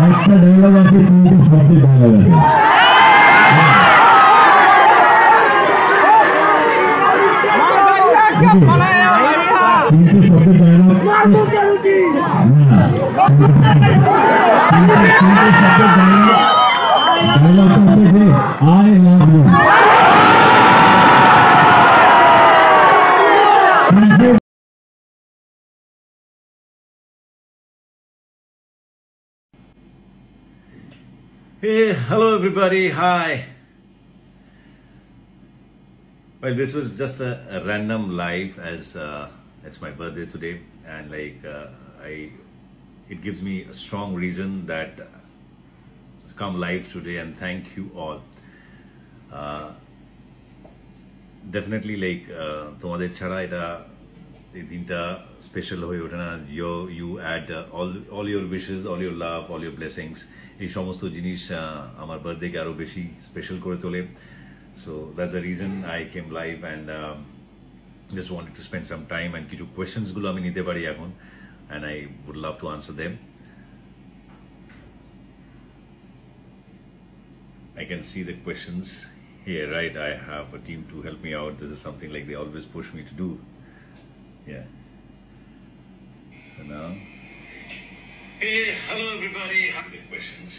একটা ডায়লগ আছে, তিনটে শব্দের ডায়লগ আছে। তিনটে শব্দের ডায়লগ, ডায়লগটা হচ্ছে যে I love you. Hey, hello everybody, hi. Well, this was just a random live as it's my birthday today, and it gives me a strong reason that to come live today, and thank you all. Definitely তোমাদের ছাড়া এটা এই দিনটা special হয়ে ওঠে না। You add all your wishes, all your love, all your blessings, এই সমস্ত জিনিস আমার বার্থডেকে আরো বেশি স্পেশাল করে তোলে। So that's the reason I came live and just wanted to spend some time and কিছু questions গুলো আমি নিতে পারি এখন, and I would love to answer them. I can see the questions here, right? I have a team to help me out. This is something like they always push me to do. Yeah. So now, hey, hello everybody. Have the questions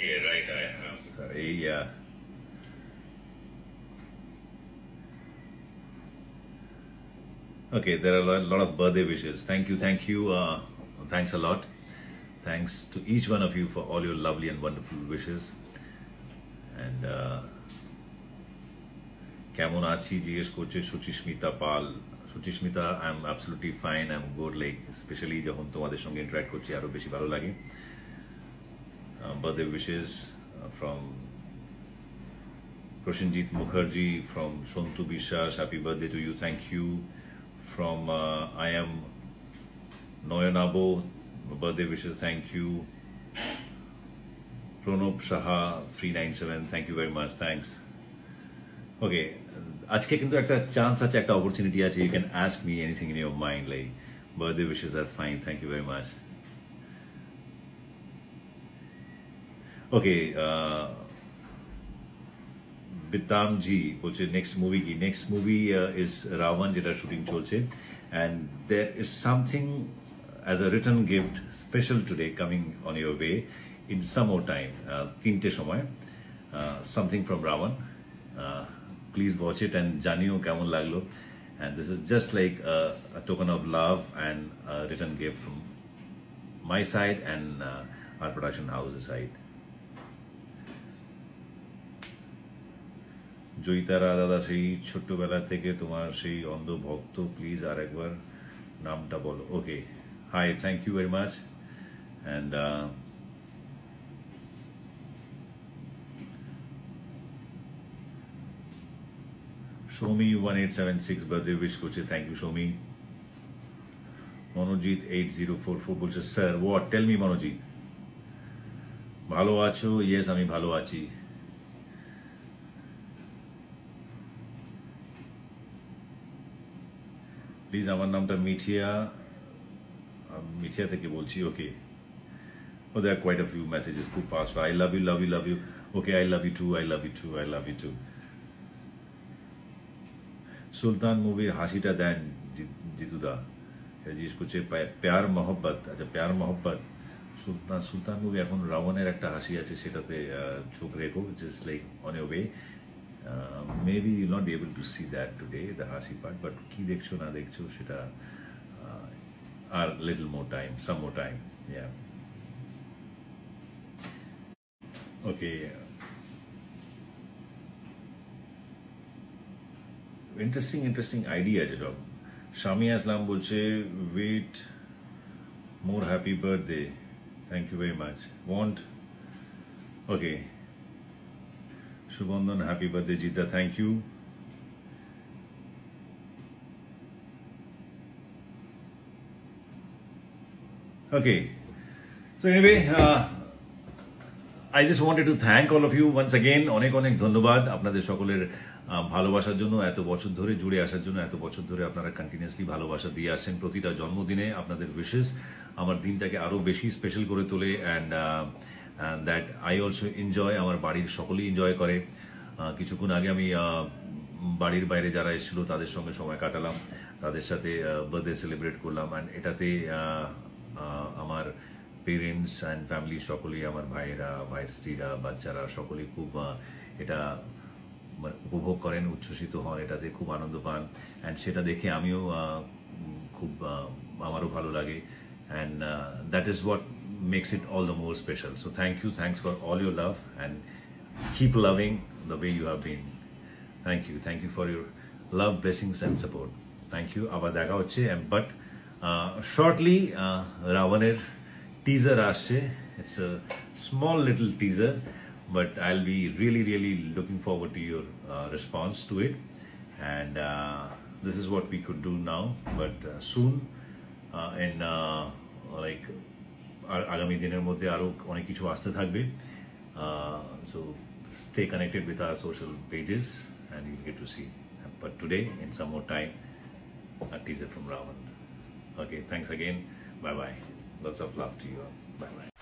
here, right? I have. Sorry, yeah. Okay, there are a lot of birthday wishes. Thank you. Thanks a lot. Thanks to each one of you for all your lovely and wonderful wishes. And কেমন আছি জিজ্ঞেস করছে Suchismita Pal. Suchismita, I am absolutely fine, I am good. Specially যখন তোমাদের সঙ্গে interact করছি আরো বেশি ভালো লাগে। Birthday wishes from Prashanjit Mukherjee, from Shontu Bishas, happy birthday to you, thank you. From I am Noyanabo, birthday wishes, thank you. Pranab Shaha 397, thank you very much, thanks. Okay, আজকে কিন্তু একটা chance আছে, একটা opportunity আছে। You can ask me anything in your mind, like birthday wishes are fine, thank you very much. Okay, Bitamji বলছে next movie কি? Next movie is Ravan, যেটা shooting চলছে, and there is something as a written gift special today coming on your way in some more time, 3টে সময়, something from Ravan. Please watch it and জানিও কেমন লাগলো, and this is just like a token of love and a written gift from my side and our production house's side. জয়িতারা দাদা, সেই ছোট্টবেলা থেকে তোমার সেই অন্ধ ভক্ত, প্লিজ আর একবার নামটা বলো। Okay, hi, thank you very much. And Soumi 1876 birthday wish করছে, থ্যাংক ইউ সৌমি। মনোজিৎ 8044 বলছে, sir what, tell me Manojit, ভালো আছো? ইয়েস, আমি ভালো আছি। প্লিজ আমার নামটা মিঠিয়া, মিঠিয়া থেকে বলছি। Okay, oh there quite a few messages, খুব fast. I love you, love you, love you. Okay, I love you too, I love you too, I love you too. Sultan মুভির হাসিটা দেন জিতুদা, জিজ্ঞেস করছে প্যার মহব্বত। আচ্ছা, প্যার মহব্বত। সুলতান মুভি, এখন রাবণের একটা হাসি আছে, সেটাতে চোখ রেখো, just like on your way. Maybe you'll not be able to see that today, the Hasi part, but ki dekhcho na dekhcho seta are little more time, some more time, yeah. Okay. Interesting idea আছে সব। Shami Aslam বলছে wait more, happy birthday, thank you very much, want, okay. Shubandhan, happy birthday, Jita, thank you. Okay, so anyway, I just wanted to thank all of you once again. অনেক ধন্যবাদ আপনাদের সকলের ভালোবাসার জন্য, এত বছর ধরে জুড়ে আসার জন্য, এত বছর ধরে আপনারা কন্টিনিউয়াসলি ভালোবাসা দিয়ে আসছেন। প্রতিটা জন্মদিনে আপনাদের উইশেস আমার দিনটাকে আরো বেশি স্পেশাল করে তোলে, and that I also enjoy, আমার বাড়ির সকলেই এনজয় করে। কিছুক্ষণ আগে আমি বাড়ির বাইরে যারা এসেছিল তাদের সঙ্গে সময় কাটালাম, তাদের সাথে বার্থডে সেলিব্রেট করলাম। অ্যান্ড এটাতে আমার পেরেন্টস অ্যান্ড ফ্যামিলি সকলেই, আমার ভাইয়েরা, ভাইয়ের স্ত্রীরা, বাচ্চারা সকলেই খুব এটা উপভোগ করেন, উচ্ছ্বসিত হন, এটাতে খুব আনন্দ পান। অ্যান্ড সেটা দেখে আমিও খুব আমারও ভালো লাগে। And that is what makes it all the more special. So thanks for all your love, and keep loving the way you have been. Thank you for your love, blessings and support. Thank you. আবার দেখা হচ্ছে, but shortly Ravaner teaser আসছে. It's a small little teaser, but I'll be really looking forward to your response to it. And this is what we could do now, but soon in like আগামী দিনের মধ্যে আরো অনেক কিছু আসতে থাকবে। So stay connected with our social pages and you'll get to see. But today, in some more time, a teaser from Ravan. Okay, thanks again. Bye bye. Lots of love to you all. Bye bye.